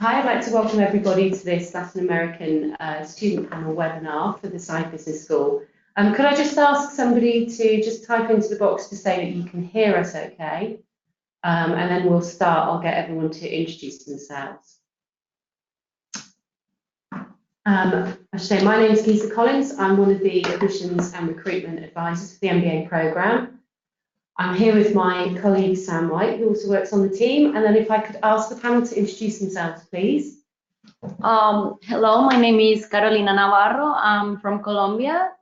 Hi, I'd like to welcome everybody to this Latin American student panel webinar for the Side Business School. Could I just ask somebody to just type into the box to say that you can hear us okay? And then we'll start. I'll get everyone to introduce themselves. I should say, my name is Lisa Collins. I'm one of the admissions and recruitment advisors for the MBA programme. I'm here with my colleague Sam White, who also works on the team. And then if I could ask the panel to introduce themselves, please. Hello, my name is Carolina Navarro. I'm from Colombia.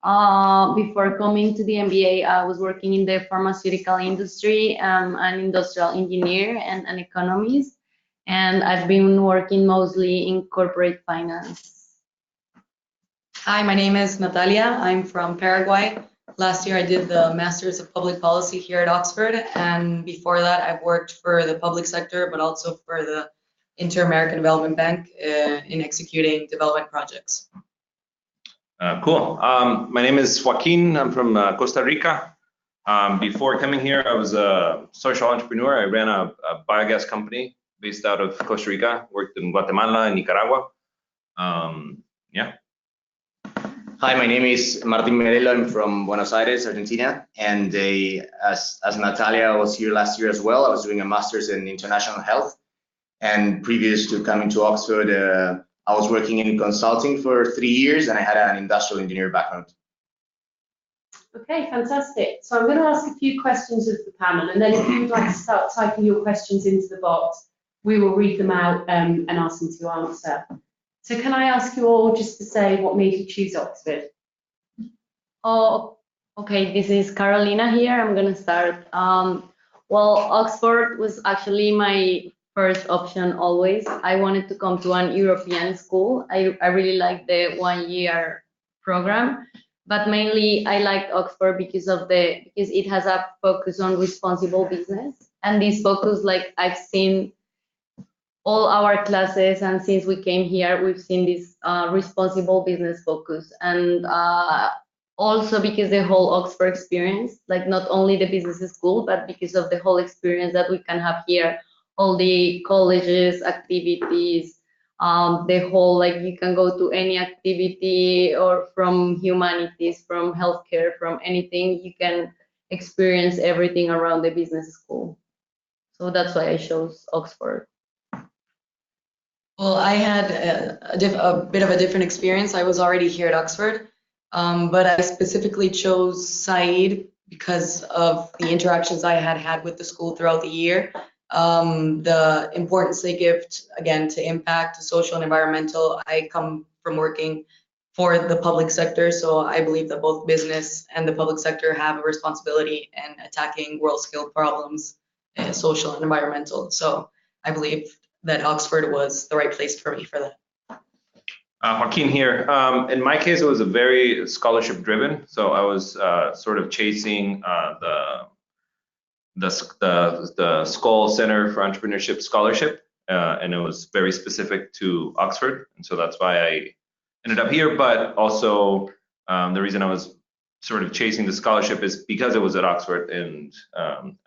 Before coming to the MBA, I was working in the pharmaceutical industry. I'm an industrial engineer and an economist, and I've been working mostly in corporate finance. Hi, my name is Natalia. I'm from Paraguay. Last year I did the Masters of Public Policy here at Oxford, and before that I've worked for the public sector, but also for the Inter-American Development Bank in executing development projects. Cool. My name is Joaquin. I'm from Costa Rica. Before coming here, I was a social entrepreneur. I ran a biogas company based out of Costa Rica, worked in Guatemala and Nicaragua. Yeah. Hi, my name is Martin Merelo. I'm from Buenos Aires, Argentina. And as Natalia was here last year as well, I was doing a master's in international health. And previous to coming to Oxford, I was working in consulting for 3 years, and I had an industrial engineer background. Okay, fantastic. So I'm going to ask a few questions of the panel, and then if you would like to start typing your questions into the box, we will read them out and ask them to answer. So can I ask you all just to say what made you choose Oxford? Oh, okay, this is Carolina here. I'm going to start. Well, Oxford was actually my first option always. I wanted to come to an European school. I really liked the 1-year program, but mainly I liked Oxford because it has a focus on responsible business. And this focus, like I've seen all our classes, and since we came here, we've seen this responsible business focus. And also because the whole Oxford experience, like not only the business school, but because of the whole experience that we can have here, all the colleges, activities, the whole, like you can go to any activity or from humanities, from healthcare, from anything, you can experience everything around the business school. So that's why I chose Oxford. Well, I had a bit of a different experience. I was already here at Oxford, but I specifically chose Said because of the interactions I had with the school throughout the year. The importance they give, again, to impact, to social and environmental. I come from working for the public sector, so I believe that both business and the public sector have a responsibility in attacking world-scale problems, social and environmental. So I believe that Oxford was the right place for me for that. Joaquin here. In my case, it was a very scholarship-driven. So I was sort of chasing the Skoll Center for Entrepreneurship Scholarship, and it was very specific to Oxford, and so that's why I ended up here. But also, the reason I was sort of chasing the scholarship is because it was at Oxford, and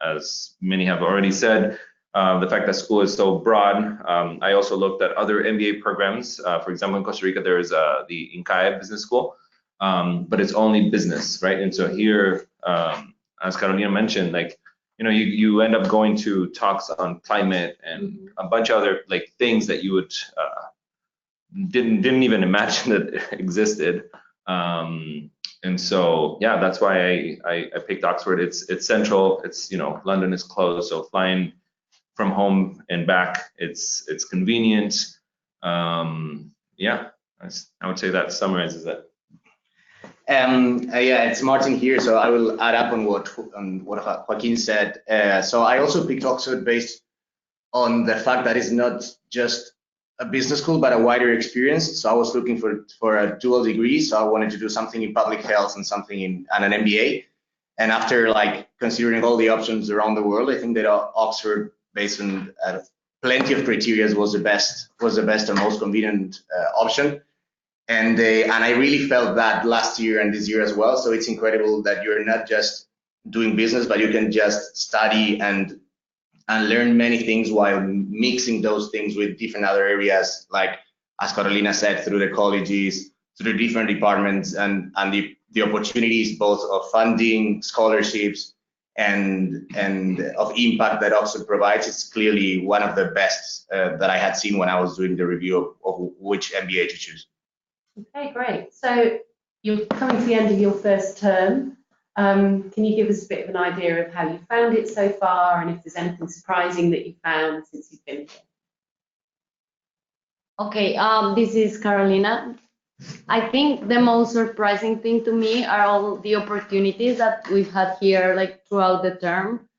as many have already said, the fact that school is so broad. I also looked at other MBA programs. For example, in Costa Rica, there is the INCAE Business School, but it's only business, right? And so here, as Carolina mentioned, like, you know, you end up going to talks on climate and a bunch of other like things that you would didn't even imagine that existed. And so yeah, that's why I picked Oxford. It's central. It's, you know, London is closed, so flying from home and back, it's convenient. Yeah, I would say that summarizes it. Yeah, it's Martin here, so I will add up on what Joaquin said. So I also picked Oxford based on the fact that it's not just a business school, but a wider experience. So I was looking for a dual degree, so I wanted to do something in public health and something in an MBA. And after like considering all the options around the world, I think that Oxford, based on plenty of criteria, was the best and most convenient option. And I really felt that last year and this year as well. So it's incredible that you're not just doing business, but you can just study and learn many things while mixing those things with different other areas, like as Carolina said, through the colleges, through different departments, and the opportunities both of funding, scholarships, and of impact that Oxford provides. It's clearly one of the best that I had seen when I was doing the review of which MBA to choose. Okay, great. So you're coming to the end of your first term. Can you give us a bit of an idea of how you found it so far, and if there's anything surprising that you found since you've been here? Okay, this is Carolina. I think the most surprising thing to me are all the opportunities that we've had here, like throughout the term.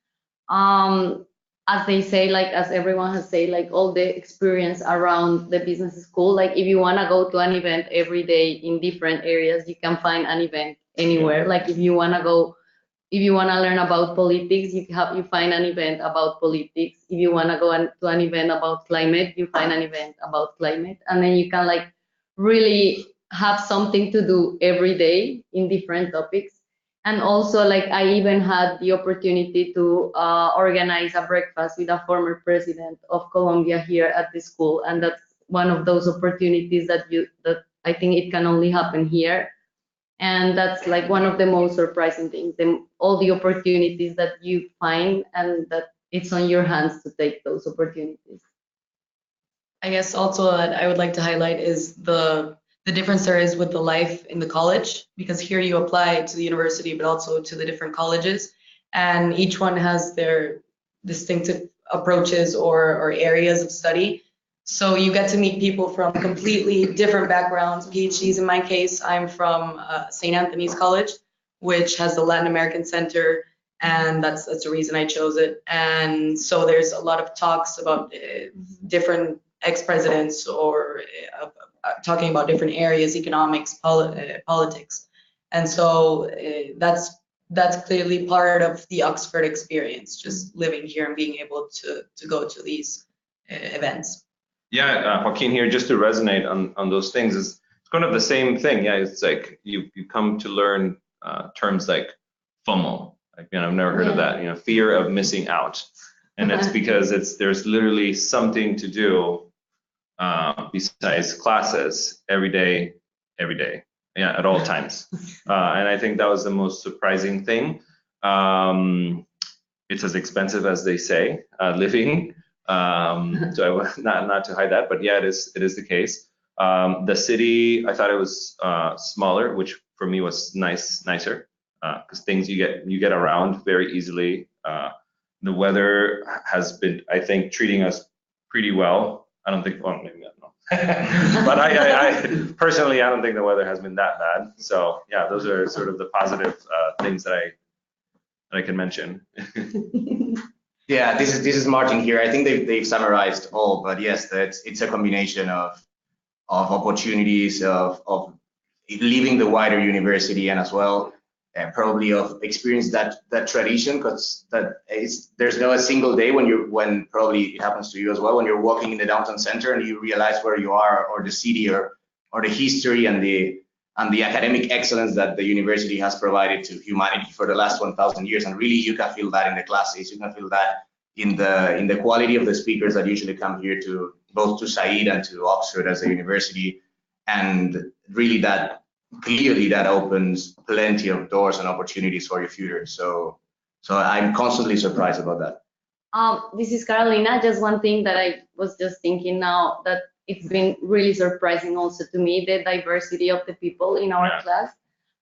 As they say, like as everyone has said, like all the experience around the business school. Like if you want to go to an event every day in different areas, you can find an event anywhere. Like if you want to learn about politics, you find an event about politics. If you want to go to an event about climate, you find an event about climate, and then you can like really have something to do every day in different topics. And also, like I even had the opportunity to organize a breakfast with a former president of Colombia here at the school, and that's one of those opportunities that I think it can only happen here. And that's like one of the most surprising things, all the opportunities that you find, and that it's on your hands to take those opportunities. I guess also that I would like to highlight is the difference there is with the life in the college, because here you apply to the university, but also to the different colleges, and each one has their distinctive approaches or areas of study. So you get to meet people from completely different backgrounds, PhDs in my case. I'm from St. Anthony's College, which has the Latin American Center, and that's the reason I chose it. And so there's a lot of talks about different ex-presidents or talking about different areas, economics, politics. And so that's clearly part of the Oxford experience, just living here and being able to go to these events. Yeah, Joaquin here, just to resonate on those things, it's kind of the same thing. Yeah, it's like you come to learn terms like FOMO. Like, I've never heard of that. Fear of missing out, and it's because there's literally something to do besides classes every day, yeah, at all times. And I think that was the most surprising thing. It's as expensive as they say, living. So not to hide that, but yeah, it is the case. The city, I thought it was smaller, which for me was nicer, because things you get around very easily. The weather has been, I think, treating us pretty well. I don't think, well, maybe not, no. But I personally, I don't think the weather has been that bad. So yeah, those are sort of the positive things that I can mention. Yeah, this is Martin here. I think they've summarized all, but yes, it's a combination of opportunities of leaving the wider university, and as well probably of experience that tradition, because there's no a single day when probably it happens to you as well, when you're walking in the downtown center and you realize where you are, or the city, or the history and the academic excellence that the university has provided to humanity for the last 1,000 years. And really, you can feel that in the classes. You can feel that in the quality of the speakers that usually come here to both to Said and to Oxford as a university. And really, that opens plenty of doors and opportunities for your future. So I'm constantly surprised about that. This is Carolina. Just one thing that I was just thinking now, that it's been really surprising also to me, the diversity of the people in our class,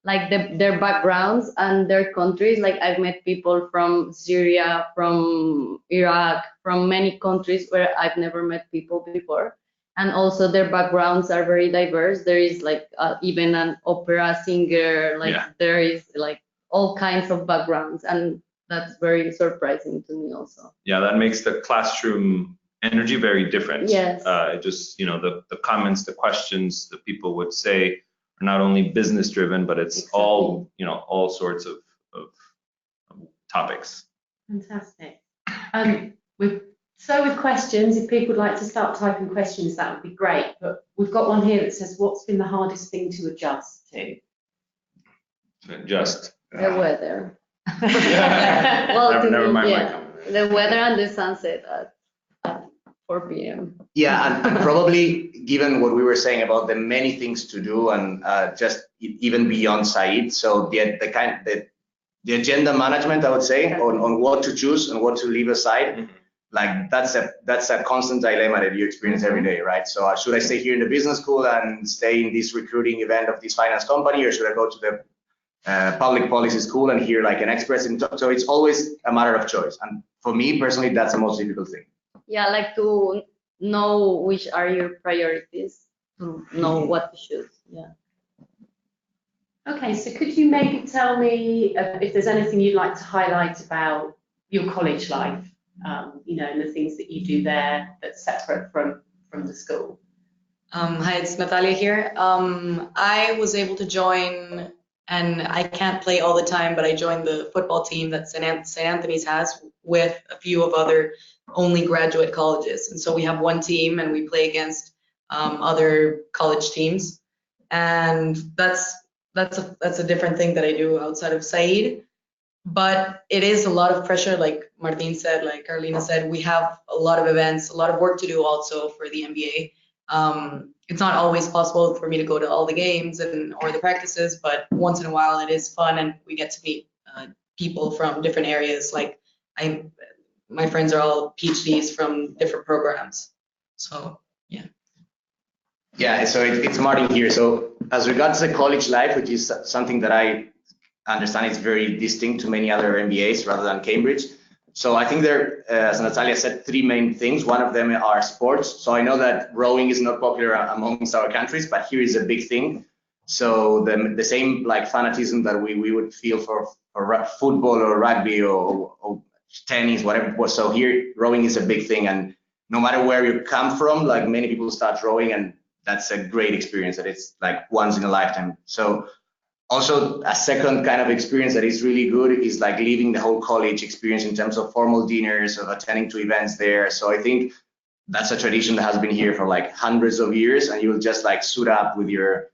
like their backgrounds and their countries. Like I've met people from Syria, from Iraq, from many countries where I've never met people before. And also their backgrounds are very diverse. There is like even an opera singer, like there is like all kinds of backgrounds, and that's very surprising to me also. Yeah, that makes the classroom energy very different. Yes. Just, the comments, the questions that people would say are not only business driven, but it's all sorts of topics. Fantastic. With questions, if people would like to start typing questions, that would be great. But we've got one here that says, what's been the hardest thing to adjust to? Adjust. The weather. Well, never mind my comment. The weather and the sunset. 4 p.m. Yeah, and probably given what we were saying about the many things to do and just even beyond Said, so the agenda management, I would say, on what to choose and what to leave aside, like that's a constant dilemma that you experience every day, right? So should I stay here in the business school and stay in this recruiting event of this finance company, or should I go to the public policy school and hear like an express? So it's always a matter of choice, and for me personally, that's the most difficult thing. Yeah, like to know which are your priorities, to know what to choose. Yeah. Okay, so could you maybe tell me if there's anything you'd like to highlight about your college life, you know, and the things that you do there that's separate from the school? Hi, it's Natalia here. I was able to join, and I can't play all the time, but I joined the football team that St. Anthony's has with a few of other only graduate colleges. And so we have one team and we play against other college teams. And that's a different thing that I do outside of Said. But it is a lot of pressure, like Martin said, like Carolina said, we have a lot of events, a lot of work to do also for the MBA. It's not always possible for me to go to all the games or the practices, but once in a while it is fun and we get to meet people from different areas. Like my friends are all PhDs from different programs. So yeah. Yeah, so it's Martin here. So as regards the college life, which is something that I understand is very distinct to many other MBAs rather than Cambridge. So I think there, as Natalia said, three main things. One of them are sports. So I know that rowing is not popular amongst our countries, but here is a big thing. So the same like fanatism that we would feel for football or rugby or tennis, whatever it was. So here rowing is a big thing, and no matter where you come from, like many people start rowing, and that's a great experience that it's like once in a lifetime. So also a second kind of experience that is really good is like living the whole college experience in terms of formal dinners, of attending to events there. So I think that's a tradition that has been here for like hundreds of years, and you will just like suit up with your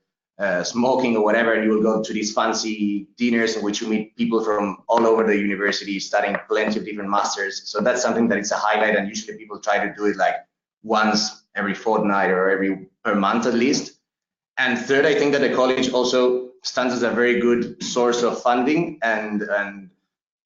smoking or whatever, and you will go to these fancy dinners in which you meet people from all over the university studying plenty of different masters. So that's something that it's a highlight, and usually people try to do it like once every fortnight or per month at least. And third, I think that the college also stands as a very good source of funding and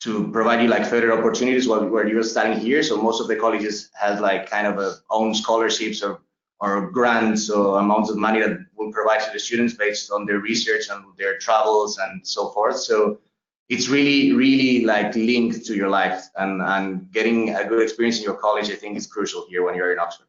to provide you like further opportunities where you're studying here. So most of the colleges has like kind of own scholarships or grants or amounts of money that will provide to the students based on their research and their travels and so forth. So it's really, really like linked to your life, and getting a good experience in your college, I think, is crucial here when you're in Oxford.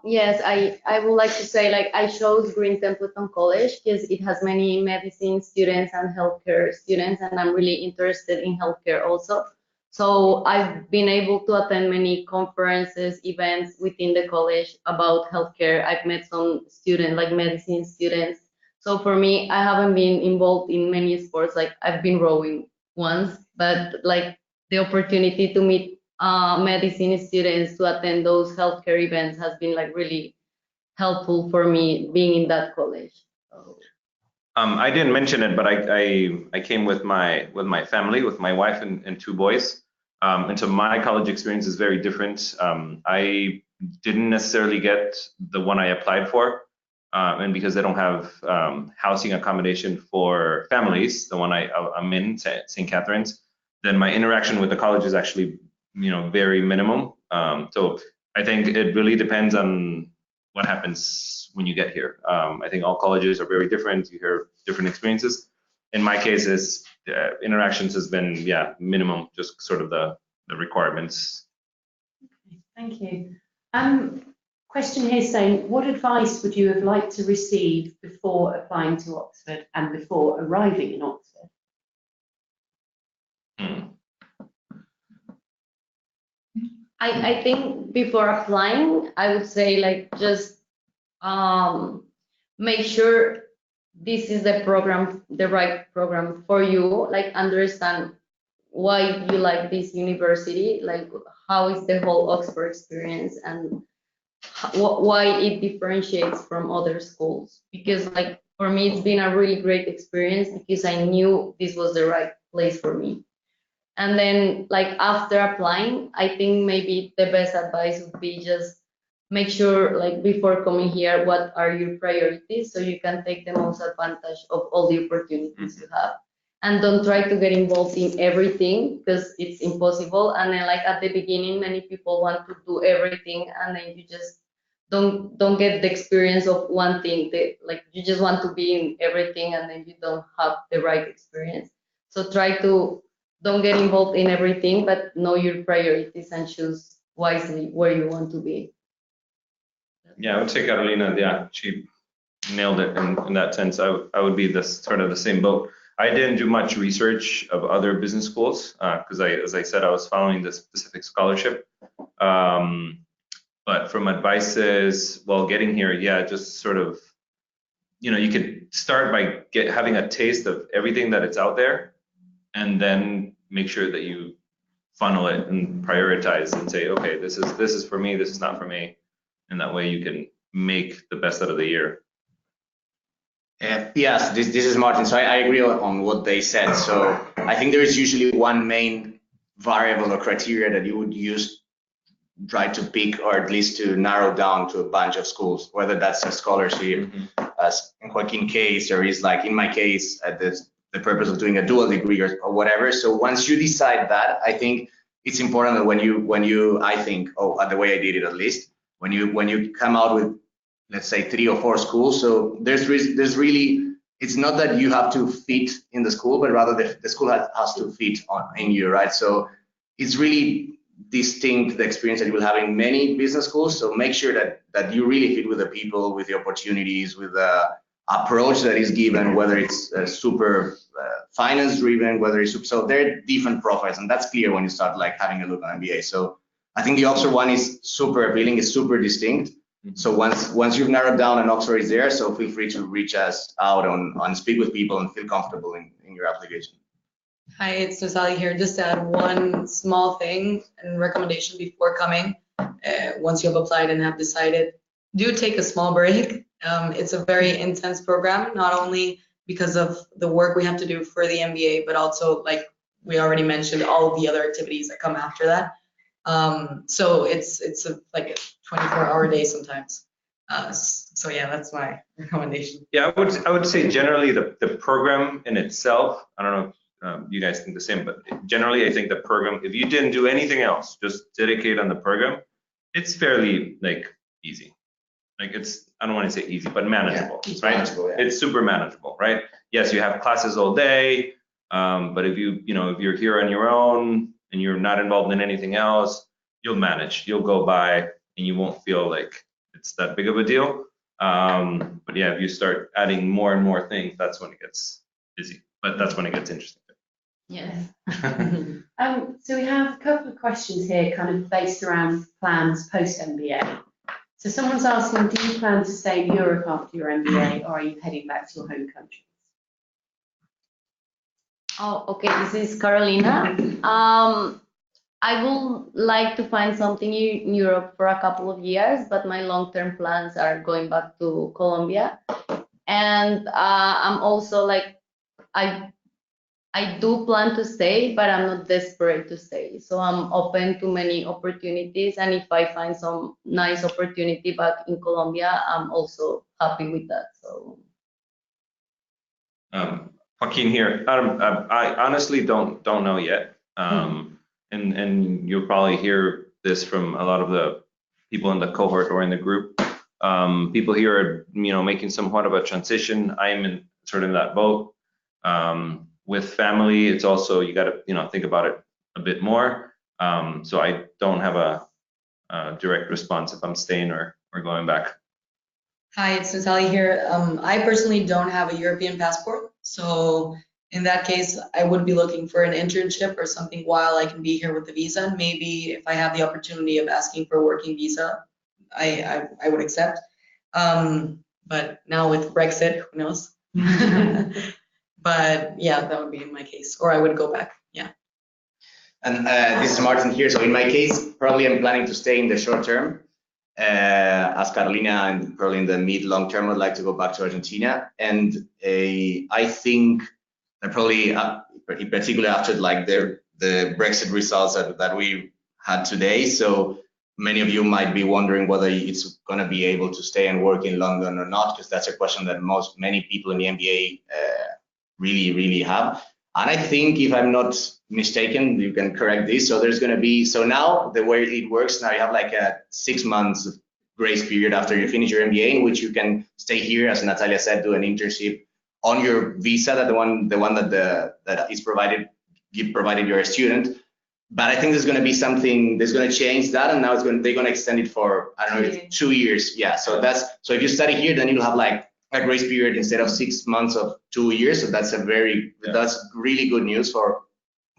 Yes, I would like to say like I chose Green Templeton College because it has many medicine students and healthcare students, and I'm really interested in healthcare also. So I've been able to attend many conferences, events within the college about healthcare. I've met some students, like medicine students. So for me, I haven't been involved in many sports. Like I've been rowing once, but like the opportunity to meet medicine students to attend those healthcare events has been like really helpful for me being in that college. So. I didn't mention it, but I came with my family, with my wife and two boys. And so my college experience is very different. I didn't necessarily get the one I applied for, and because they don't have housing accommodation for families, the one I'm in, St. Catherine's, then my interaction with the college is actually, very minimum. So I think it really depends on what happens when you get here. I think all colleges are very different. You hear different experiences. In my case, interactions has been, minimum, just sort of the requirements. Okay, thank you. Question here saying, what advice would you have liked to receive before applying to Oxford and before arriving in Oxford? I think before applying, I would say like just make sure this is the right program for you. Like understand why you like this university, like how is the whole Oxford experience and why it differentiates from other schools. Because like for me, it's been a really great experience because I knew this was the right place for me. And then like after applying, I think maybe the best advice would be just make sure like before coming here, what are your priorities so you can take the most advantage of all the opportunities you have. And don't try to get involved in everything because it's impossible. And then like at the beginning, many people want to do everything and then you just don't get the experience of one thing. Like you just want to be in everything and then you don't have the right experience. So try to don't get involved in everything, but know your priorities and choose wisely where you want to be. Yeah, I would say Carolina, yeah, she nailed it in that sense. I would be the sort of the same boat. I didn't do much research of other business schools because as I said, I was following the specific scholarship. But from advices while getting here, yeah, just sort of, you could start by having a taste of everything that it's out there, and then make sure that you funnel it and prioritize and say, okay, this is for me, this is not for me, and that way you can make the best out of the year. Yes, this is Martin. So I agree on what they said. So I think there is usually one main variable or criteria that you would use, try to pick, or at least to narrow down to a bunch of schools, whether that's a scholarship, as in Joaquin's case, or is like in my case, the purpose of doing a dual degree or whatever. So once you decide that, I think it's important that when you I think, the way I did it at least, when you come out with, let's say 3 or 4 schools, so there's really, it's not that you have to fit in the school, but rather the school has to fit in you, right? So it's really distinct, the experience that you will have in many business schools. So make sure that you really fit with the people, with the opportunities, with the approach that is given, whether it's super finance driven, whether it's so there are different profiles, and that's clear when you start like having a look on MBA. So I think the Oxford one is super appealing, it's super distinct. So once you've narrowed down and Oxford is there, so feel free to reach us out on speak with people and feel comfortable in your application. Hi, it's Natalia here. Just to add one small thing and recommendation before coming. Once you have applied and have decided, do take a small break. It's a very intense program, not only because of the work we have to do for the MBA, but also like we already mentioned, all of the other activities that come after that. So it's like a 24-hour day sometimes. So yeah, that's my recommendation. Yeah, I would say generally the program in itself, I don't know if you guys think the same, but generally I think the program, if you didn't do anything else, just dedicate on the program, it's fairly like easy. Like I don't want to say easy, but manageable, it's right? manageable, yeah. It's super manageable, right? Yes, you have classes all day, but if if you're here on your own and you're not involved in anything else, you'll manage, you'll go by, and you won't feel like it's that big of a deal. But yeah, if you start adding more and more things, that's when it gets busy, but that's when it gets interesting. Yes. So we have a couple of questions here kind of based around plans post-MBA. So someone's asking, do you plan to stay in Europe after your MBA, or are you heading back to your home country? Oh, okay, this is Carolina. I would like to find something in Europe for a couple of years, but my long-term plans are going back to Colombia. And I'm also like, I do plan to stay, but I'm not desperate to stay. So I'm open to many opportunities. And if I find some nice opportunity back in Colombia, I'm also happy with that. So. Joaquin here. I honestly don't know yet. And you'll probably hear this from a lot of the people in the cohort or in the group. People here are, making somewhat of a transition. I'm in sort of in that boat. With family, it's also, you got to, think about it a bit more. So I don't have a direct response if I'm staying or going back. Hi, it's Natalia here. I personally don't have a European passport. So in that case, I would be looking for an internship or something while I can be here with the visa. Maybe if I have the opportunity of asking for a working visa, I would accept. But now with Brexit, who knows? But yeah, that would be in my case, or I would go back. Yeah. And this is Martin here. So in my case, probably I'm planning to stay in the short term. As Carolina, and probably in the mid-long term, I'd like to go back to Argentina. And I think that probably, in particular after like the the Brexit results that we had today. So many of you might be wondering whether it's going to be able to stay and work in London or not, because that's a question that many people in the MBA really have. And I think, if I'm not mistaken, you can correct this. So there's going to be, so now the way it works, now you have like a 6 months of grace period after you finish your MBA, in which you can stay here, as Natalia said, do an internship on your visa, that the one that is provided you're a student. But I think there's going to be something that's going to change that, and now they're going to extend it for, I don't know, 2 years. Yeah. So if you study here, then you'll have like a grace period instead of 6 months of 2 years. So that's that's really good news for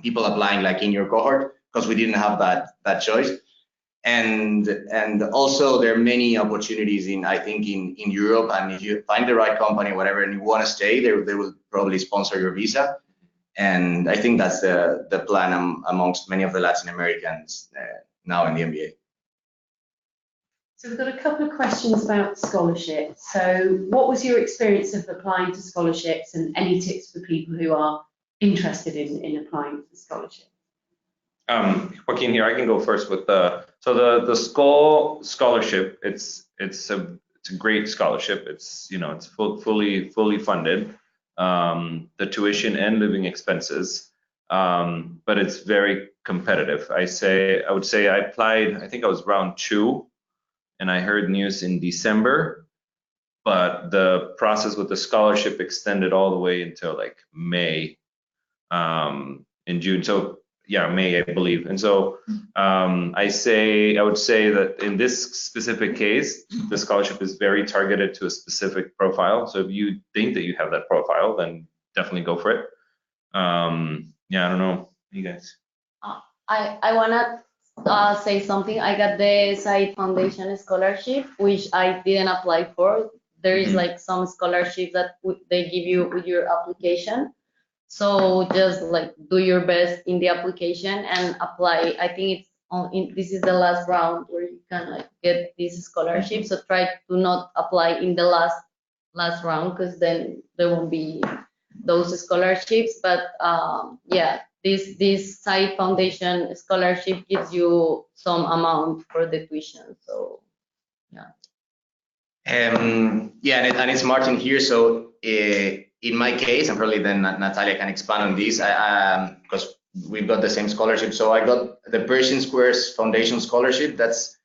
people applying like in your cohort, because we didn't have that choice. And also there are many opportunities I think in Europe, and if you find the right company, whatever, and you want to stay, they will probably sponsor your visa. And I think that's the plan amongst many of the Latin Americans now in the MBA. So we've got a couple of questions about scholarships. So what was your experience of applying to scholarships, and any tips for people who are interested in applying for scholarships? Joaquin here, I can go first with the SCOL scholarship. It's a great scholarship. It's fully funded, the tuition and living expenses, but it's very competitive. I would say I applied, I think I was round 2, and I heard news in December, but the process with the scholarship extended all the way until like May, in June. So yeah, May, I believe. And so I would say that in this specific case, the scholarship is very targeted to a specific profile. So if you think that you have that profile, then definitely go for it. Yeah, I don't know, you guys. I wanna say something. I got the Said Foundation scholarship, which I didn't apply for. There is like some scholarships that they give you with your application. So just like do your best in the application and apply. I think this is the last round where you can like get this scholarship. So try to not apply in the last round, because then there won't be those scholarships. But yeah, this Said Foundation scholarship gives you some amount for the tuition. So yeah. Yeah, and it's Martin here. So in my case, and probably then Natalia can expand on this, because we've got the same scholarship. So I got the Pershing Squares Foundation scholarship. That's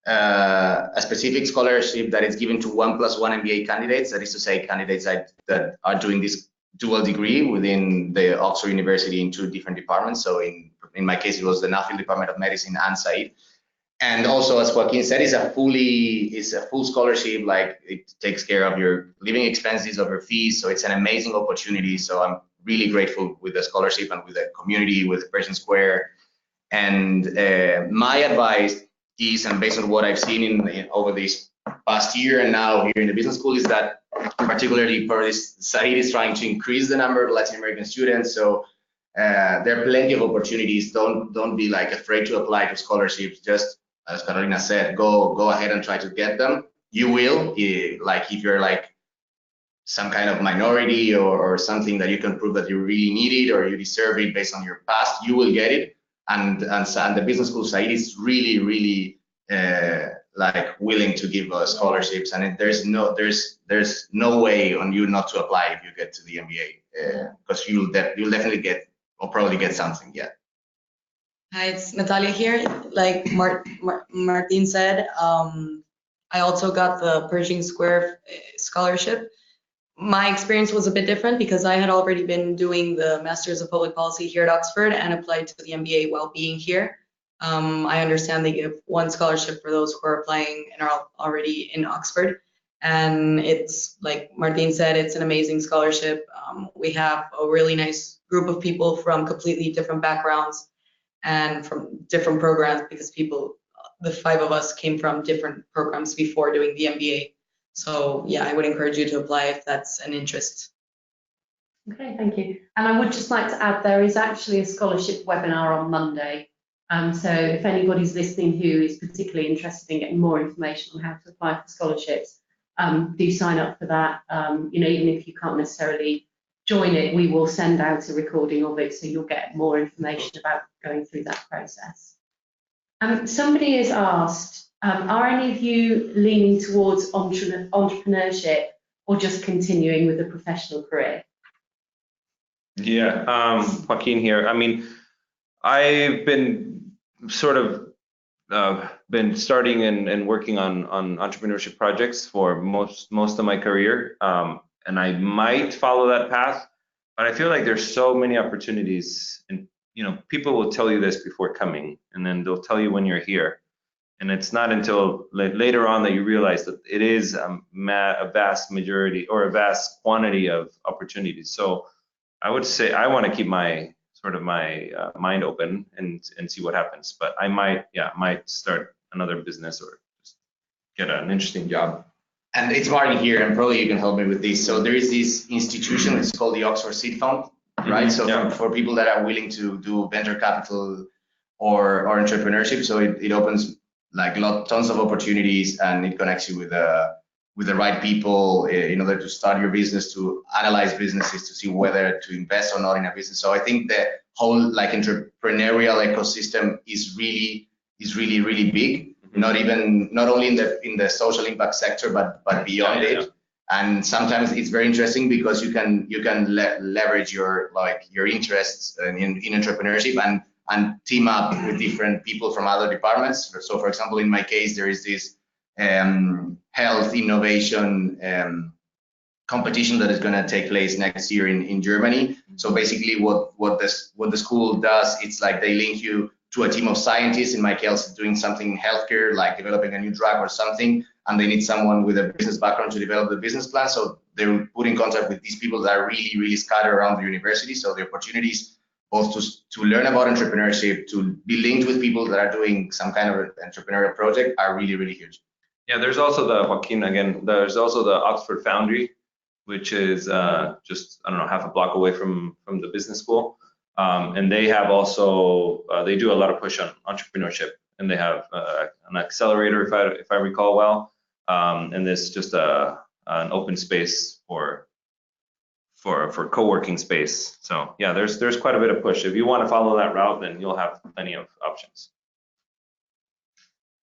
a specific scholarship that is given to 1+1 MBA candidates. That is to say, candidates that are doing this dual degree within the Oxford University in 2 different departments. So in my case, it was the Nuffield Department of Medicine and Said. And also, as Joaquin said, it's a full scholarship. Like, it takes care of your living expenses, of your fees. So it's an amazing opportunity. So I'm really grateful with the scholarship and with the community, with Pershing Square. And my advice is, and based on what I've seen over this past year and now here in the business school, is that particularly for this, Said is trying to increase the number of Latin American students. So there are plenty of opportunities. Don't be like afraid to apply to scholarships. Just as Carolina said, go ahead and try to get them. You will, like if you're like some kind of minority or something that you can prove that you really need it or you deserve it based on your past, you will get it. And the business school side is really like willing to give scholarships, and there's no way on you not to apply if you get to the MBA, because you'll definitely get or probably get something. Yeah. Hi, it's Natalia here. Like Martin said, I also got the Pershing Square scholarship. My experience was a bit different because I had already been doing the Masters of Public Policy here at Oxford and applied to the MBA while being here. I understand they give 1 scholarship for those who are applying and are already in Oxford. And it's like Martin said, it's an amazing scholarship. We have a really nice group of people from completely different backgrounds and from different programs, because the 5 of us came from different programs before doing the MBA. So yeah, I would encourage you to apply if that's an interest. Okay, thank you. And I would just like to add, there is actually a scholarship webinar on Monday. So if anybody's listening who is particularly interested in getting more information on how to apply for scholarships, do sign up for that. Even if you can't necessarily join it, we will send out a recording of it so you'll get more information about going through that process. Somebody has asked, are any of you leaning towards entrepreneurship or just continuing with a professional career? Yeah, Joaquin here. I mean, I've been sort of been starting and working on entrepreneurship projects for most of my career, and I might follow that path, but I feel like there's so many opportunities, and people will tell you this before coming, and then they'll tell you when you're here, and it's not until later on that you realize that it is a vast majority or a vast quantity of opportunities. So I would say I want to keep my mind open and see what happens. But I might start another business or just get an interesting job. And it's Martin here, and probably you can help me with this. So there is this institution, it's called the Oxford Seed Fund, right? So for people that are willing to do venture capital or entrepreneurship, so it opens like tons of opportunities, and it connects you with the right people in order to start your business, to analyze businesses, to see whether to invest or not in a business. So I think the whole like entrepreneurial ecosystem is really big. Not only in the social impact sector, but beyond it. And sometimes it's very interesting because you can leverage your interests in entrepreneurship and team up with different people from other departments. So for example, in my case, there is this health innovation competition that is going to take place next year in Germany. So basically what the school does, it's like they link you to a team of scientists, in my case doing something in healthcare, like developing a new drug or something, and they need someone with a business background to develop the business plan. So they will put in contact with these people that are really scattered around the university. So the opportunities both to learn about entrepreneurship, to be linked with people that are doing some kind of entrepreneurial project are really huge. Yeah, there's also there's also the Oxford Foundry, which is just, I don't know, half a block away from the business school. And they have also, they do a lot of push on entrepreneurship, and they have an accelerator, if I recall well. And there's just an open space for co-working space. So yeah, there's quite a bit of push. If you want to follow that route, then you'll have plenty of options.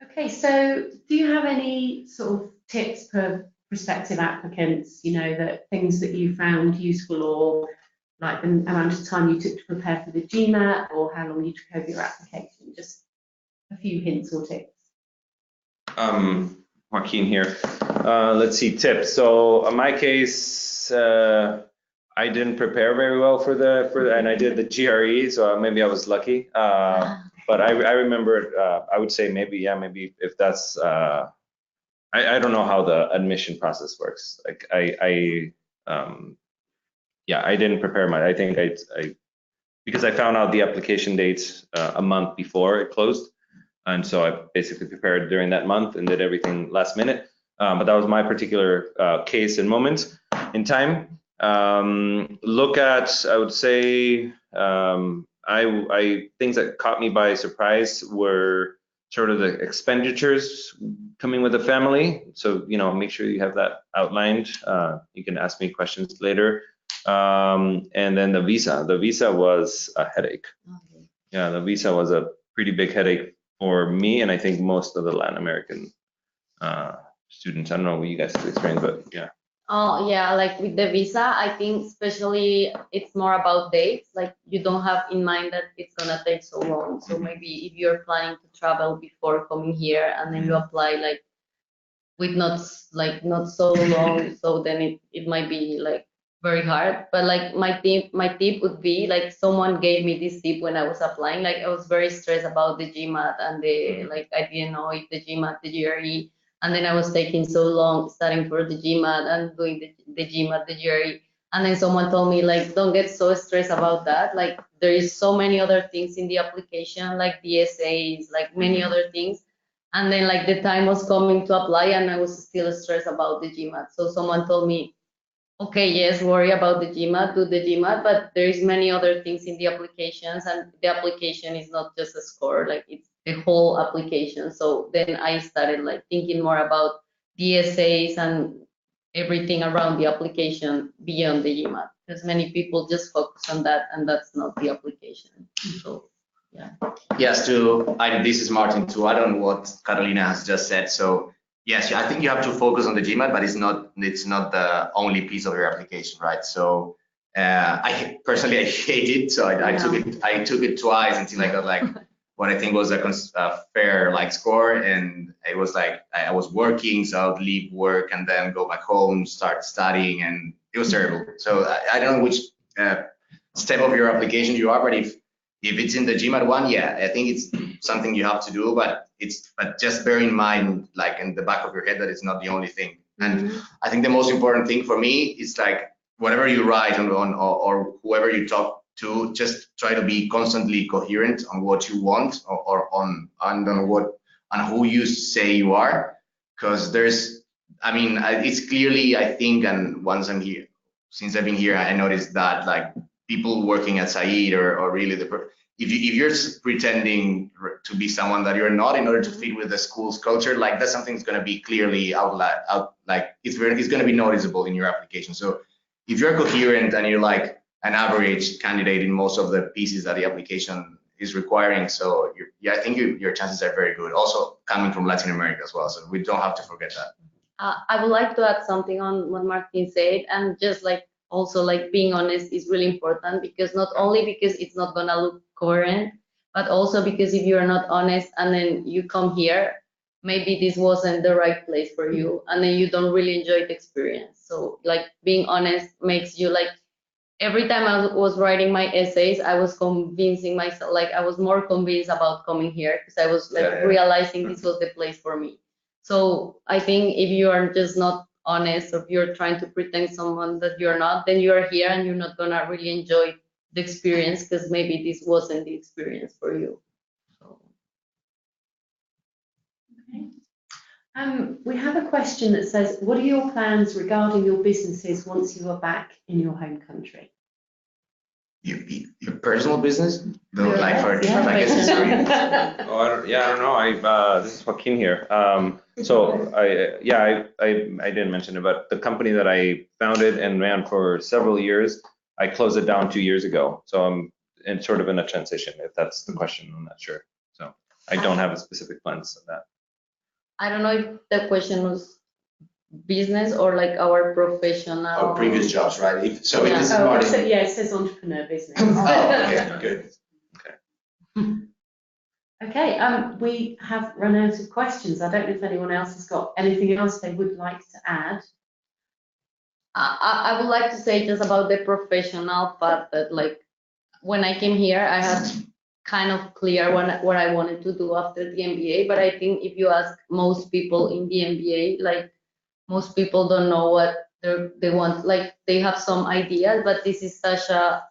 Okay, so do you have any sort of tips for prospective applicants, that things that you found useful, or like the amount of time you took to prepare for the GMAT, or how long you took over your application? Just a few hints or tips. Joaquin here. Let's see, tips. So in my case, I didn't prepare very well for and I did the GRE, so maybe I was lucky. But I remember, I would say maybe if that's, I don't know how the admission process works. Like I didn't prepare I think because I found out the application dates a month before it closed. And so I basically prepared during that month and did everything last minute. But that was my particular case and moment in time. Look at, I would say, things that caught me by surprise were sort of the expenditures coming with the family. So, make sure you have that outlined. You can ask me questions later. And then the visa. The visa was a headache. Okay. Yeah, the visa was a pretty big headache for me, and I think most of the Latin American students. I don't know what you guys have experienced, but yeah. Oh yeah, like with the visa, I think especially it's more about dates. Like you don't have in mind that it's gonna take so long. So maybe if you're planning to travel before coming here, and then you apply like with not so long, so then it might be like very hard. But like my tip would be, like, someone gave me this tip when I was applying. Like I was very stressed about the GMAT and I didn't know if the GMAT, the GRE. And then I was taking so long studying for the GMAT and doing the GMAT, the GRE. And then someone told me, like, don't get so stressed about that. Like, there is so many other things in the application, like the essays, like many other things. And then, like, the time was coming to apply, and I was still stressed about the GMAT. So someone told me, okay, yes, worry about the GMAT, do the GMAT, but there is many other things in the applications, and the application is not just a score, like it's the whole application. So then I started like thinking more about the essays and everything around the application beyond the GMAT. because many people just focus on that, and that's not the application. So yeah. Yes, this is Martin, to add on what Carolina has just said. So yes, I think you have to focus on the GMAT, but it's not the only piece of your application, right? So I personally hate it, so I took it twice until I got like what I think was a fair like score, and it was like I was working, so I would leave work and then go back home, start studying, and it was terrible. So I don't know which step of your application you are, but if it's in the GMAT one, yeah, I think it's something you have to do, but just bear in mind, like in the back of your head, that it's not the only thing. And I think the most important thing for me is like whatever you write on or whoever you talk to, just try to be constantly coherent on what you want or on who you say you are, because it's clearly, I think, and since I've been here, I noticed that like people working at Said or really if you're pretending to be someone that you're not in order to fit with the school's culture, like that's something that's going to be clearly it's going to be noticeable in your application. So if you're coherent and you're like an average candidate in most of the pieces that the application is requiring, so I think your chances are very good. Also coming from Latin America as well, so we don't have to forget that. I would like to add something on what Martin said, and just like also like being honest is really important, because not only because it's not gonna look coherent, but also because if you are not honest and then you come here, maybe this wasn't the right place for you, and then you don't really enjoy the experience. So like being honest makes you like, every time I was writing my essays, I was convincing myself, like I was more convinced about coming here because I was like realizing this was the place for me. So I think if you are just not honest, or if you're trying to pretend someone that you're not, then you are here and you're not gonna really enjoy the experience, because maybe this wasn't the experience for you. So. Okay. We have a question that says, what are your plans regarding your businesses once you are back in your home country? Your personal business? Oh, I don't know. This is Joaquin here. So I didn't mention it, but the company that I founded and ran for several years, I closed it down 2 years ago. So I'm in a transition, if that's the question. I'm not sure. So I don't have a specific plans on that. I don't know if the question was business or like our professional. Our previous jobs, right? It says entrepreneur business. Okay, good. Okay, we have run out of questions. I don't know if anyone else has got anything else they would like to add. I would like to say just about the professional part, that like when I came here, I had kind of clear what I wanted to do after the MBA. But I think if you ask most people in the MBA, like most people don't know what they want. Like they have some ideas, but this is such a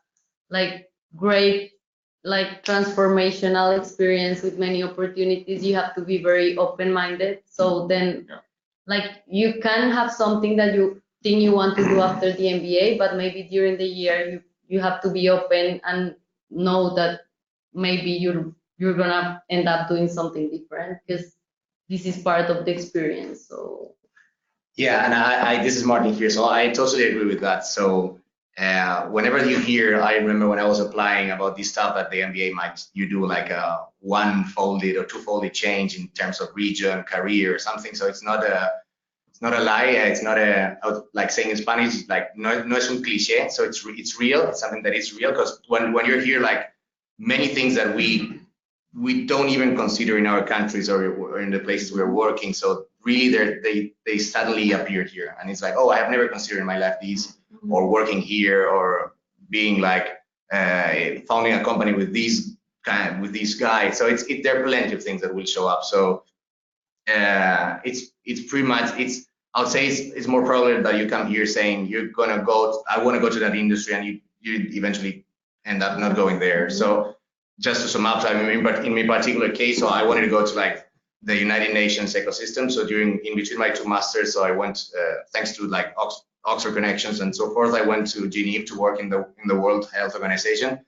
like great like transformational experience with many opportunities. You have to be very open-minded. So then like you can have something that you think you want to do after the MBA, but maybe during the year you have to be open and know that maybe you're gonna end up doing something different, because this is part of the experience. So yeah, and I this is Martin here, so I totally agree with that. So whenever you hear, I remember when I was applying about this stuff that the MBA you do like a one-folded or two-folded change in terms of region, career, or something. So it's not a lie. It's not like saying in Spanish, like no es un cliché. So it's real. It's something that is real, because when you're here, like many things that we don't even consider in our countries or in the places we're working. So really they suddenly appear here, and it's like, oh, I have never considered in my life these, or working here, or being like founding a company with these guys. So there are plenty of things that will show up. So it's pretty much, I would say it's more probable that you come here saying I want to go to that industry, and you eventually end up not going there. So just to sum up, in my particular case, so I wanted to go to like the United Nations ecosystem. So in between my two masters, so I went, thanks to like Oxford connections and so forth, I went to Geneva to work in the World Health Organization.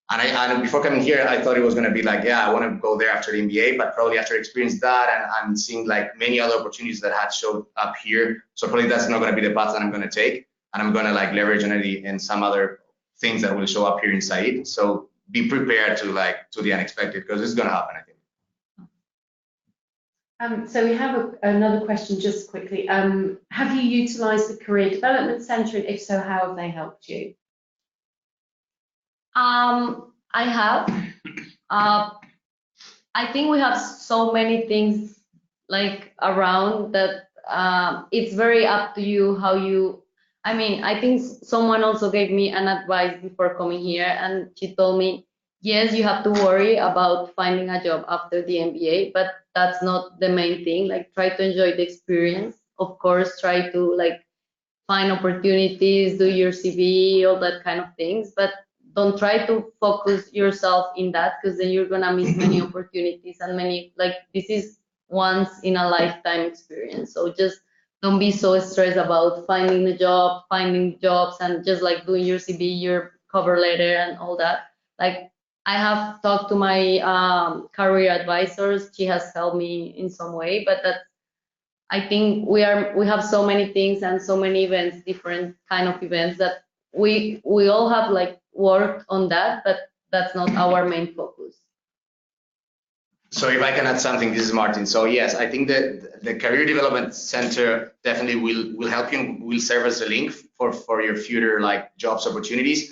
And before coming here, I thought it was going to be like, yeah, I want to go there after the MBA, but probably after experiencing that and seeing like many other opportunities that had showed up here, so probably that's not going to be the path that I'm going to take. and I'm gonna like leverage on it and some other things that will show up here in Said. So be prepared to the unexpected, because it's gonna happen, I think. So we have another question just quickly. Have you utilised the Career Development Centre, and if so, how have they helped you? I have. I think we have so many things like around that it's very up to you how you. I mean, I think someone also gave me an advice before coming here, and she told me, yes, you have to worry about finding a job after the MBA, but that's not the main thing. Like, try to enjoy the experience. Of course, try to like find opportunities, do your CV, all that kind of things, but don't try to focus yourself in that, because then you're gonna miss many opportunities and many, like, this is once in a lifetime experience. So just don't be so stressed about finding a job, finding jobs, and just like doing your CV, your cover letter, and all that. Like, I have talked to my career advisors. She has helped me in some way, but that's, I think we have so many things and so many events, different kind of events, that we all have like worked on that, but that's not our main focus. So if I can add something, this is Martin. So yes, I think that the Career Development Center definitely will help you and will serve as a link for your future like jobs opportunities.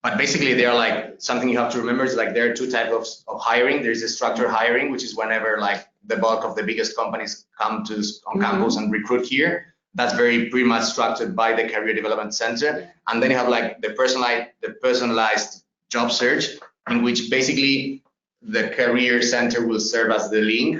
But basically, they're like, something you have to remember is like there are two types of hiring. There's a structured hiring, which is whenever like the bulk of the biggest companies come to on campus and recruit here. That's very pretty much structured by the Career Development Center. And then you have like the personalized job search, in which basically the Career Center will serve as the link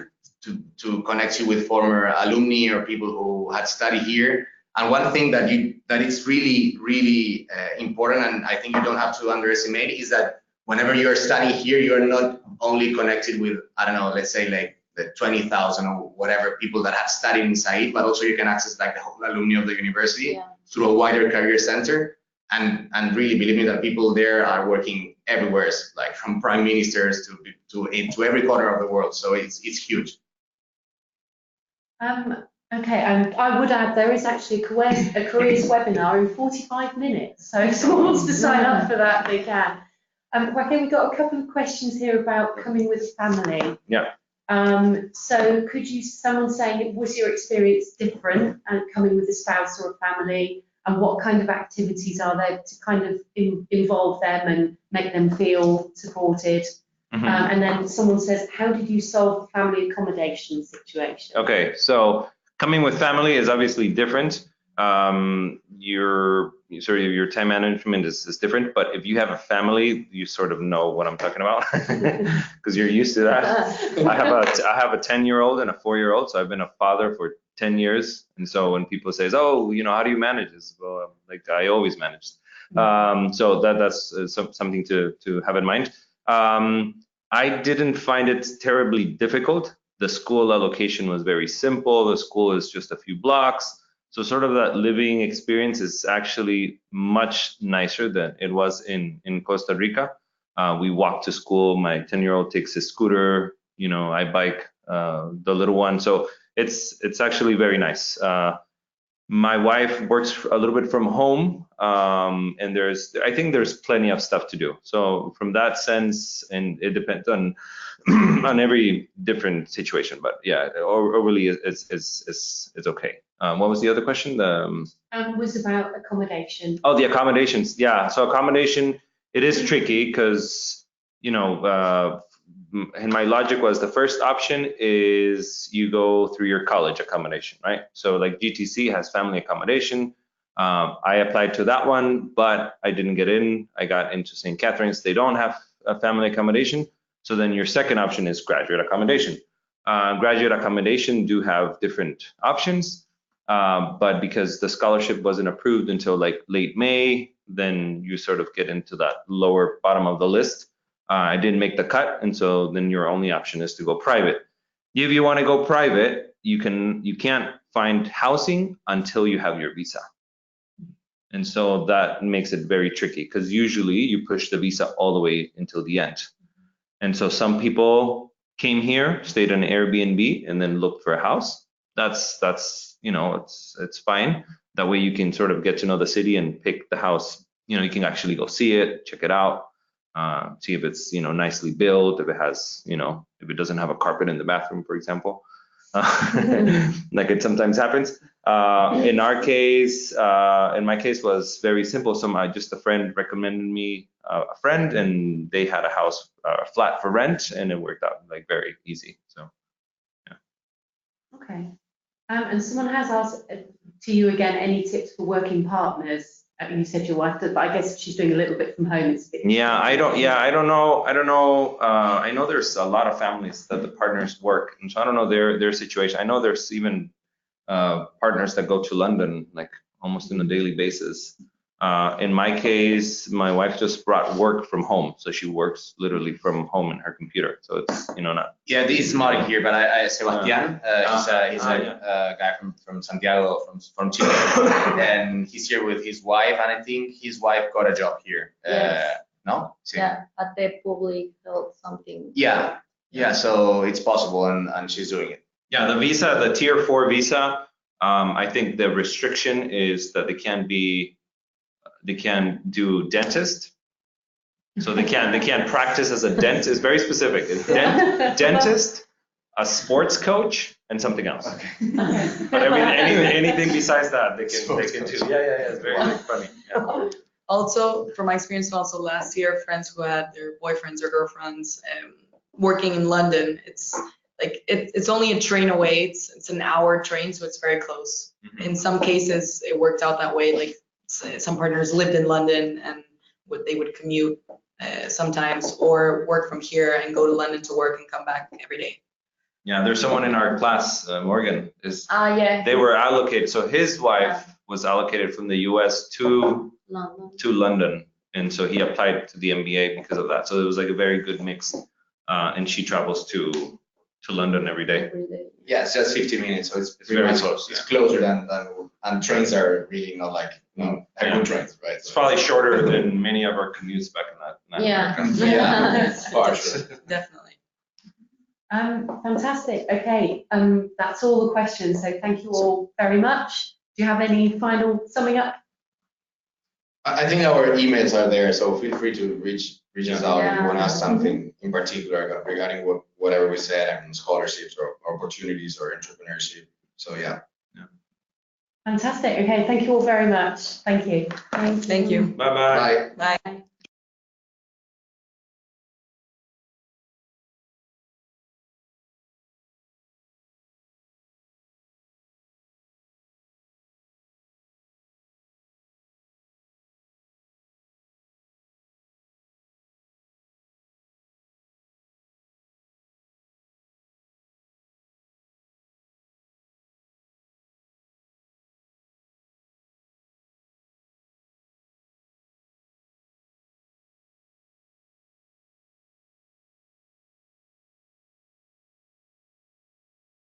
to connect you with former alumni or people who had studied here. And one thing that is really important, and I think you don't have to underestimate, is that whenever you're studying here, you're not only connected with, I don't know, let's say like the 20,000 or whatever people that have studied in Said, but also you can access like the whole alumni of the university through a wider career center. And really believe me that people there are working everywhere, like from prime ministers to every corner of the world. So it's huge. Okay, and I would add there is actually a careers webinar in 45 minutes. So if someone wants to sign up for that, they can. Joaquin, we've got a couple of questions here about coming with family. Yeah. So could someone saying, was your experience different and coming with a spouse or a family, and what kind of activities are there to kind of involve them and make them feel supported? And then someone says, how did you solve the family accommodation situation? Okay, so coming with family is obviously different. Your time management is different, but if you have a family, you sort of know what I'm talking about because you're used to that. I have a 10-year-old and a 4-year-old, so I've been a father for 10 years. And so when people say, oh, how do you manage this? Well, like I always managed. So that's something to have in mind. I didn't find it terribly difficult. The school allocation was very simple. The school is just a few blocks. So sort of that living experience is actually much nicer than it was in Costa Rica. We walk to school. My 10-year-old takes his scooter. I bike the little one. So it's actually very nice. My wife works a little bit from home, and I think there's plenty of stuff to do. So from that sense, and it depends on every different situation, but yeah, overly it's okay. What was the other question? Was about accommodation. Oh, the accommodations. Yeah, so accommodation, it is tricky because and my logic was the first option is you go through your college accommodation, right? So like GTC has family accommodation. I applied to that one, but I didn't get in. I got into St. Catherine's. They don't have a family accommodation. So then your second option is graduate accommodation. Graduate accommodation do have different options, but because the scholarship wasn't approved until like late May, then you sort of get into that lower bottom of the list. I didn't make the cut, and so then your only option is to go private. If you want to go private, you can't find housing until you have your visa. And so that makes it very tricky because usually you push the visa all the way until the end. And so some people came here, stayed in an Airbnb, and then looked for a house. That's it's fine. that way you can sort of get to know the city and pick the house. You can actually go see it, check it out, see if it's, nicely built, if it has, if it doesn't have a carpet in the bathroom, for example, like it sometimes happens. In my case was very simple. Just a friend recommended me a friend, and they had a flat for rent, and it worked out like very easy. So, yeah. Okay. And someone has asked to you again, any tips for working partners? You said your wife did, but I guess she's doing a little bit from home. I don't know. I know there's a lot of families that the partners work, and so I don't know their situation. I know there's even partners that go to London like almost on a daily basis. In my case, my wife just brought work from home, so she works literally from home in her computer. So it's not. Yeah, this is Mark here, but Sebastian, he's a guy from Santiago, from Chile, and he's here with his wife, and I think his wife got a job here. Yes. No? Yeah, at the public health something. Yeah, so it's possible, and she's doing it. Yeah, the tier 4 visa, I think the restriction is that they can do dentist. So they can't practice as a dentist. It's very specific. It's dentist, a sports coach, and something else. Okay. But I mean, anything besides that, they can do. Yeah. It's very funny. Yeah. Also, from my experience, also last year, friends who had their boyfriends or girlfriends working in London, it's like it's only a train away. It's an hour train, so it's very close. Mhm. In some cases, it worked out that way. Like some partners lived in London and they would commute sometimes, or work from here and go to London to work and come back every day. Yeah, there's someone in our class, Morgan, Yeah. they were allocated. So his wife was allocated from the US to London, and so he applied to the MBA because of that. So it was like a very good mix, and she travels to London every day. Yeah, it's just 50 minutes, so it's Very very close, It's closer than and trains are really not like good trains, right? It's probably shorter than many of our commutes back in that. Yeah. Yeah, it's far shorter. Definitely. Fantastic. Okay. That's all the questions. So thank you all very much. Do you have any final summing up? I think our emails are there, so feel free to reach us out if you want to ask Yeah. something in particular regarding whatever we said, and scholarships or opportunities or entrepreneurship. So yeah. Fantastic. Okay. Thank you all very much. Thank you. Thank you. Bye-bye. Bye. Bye.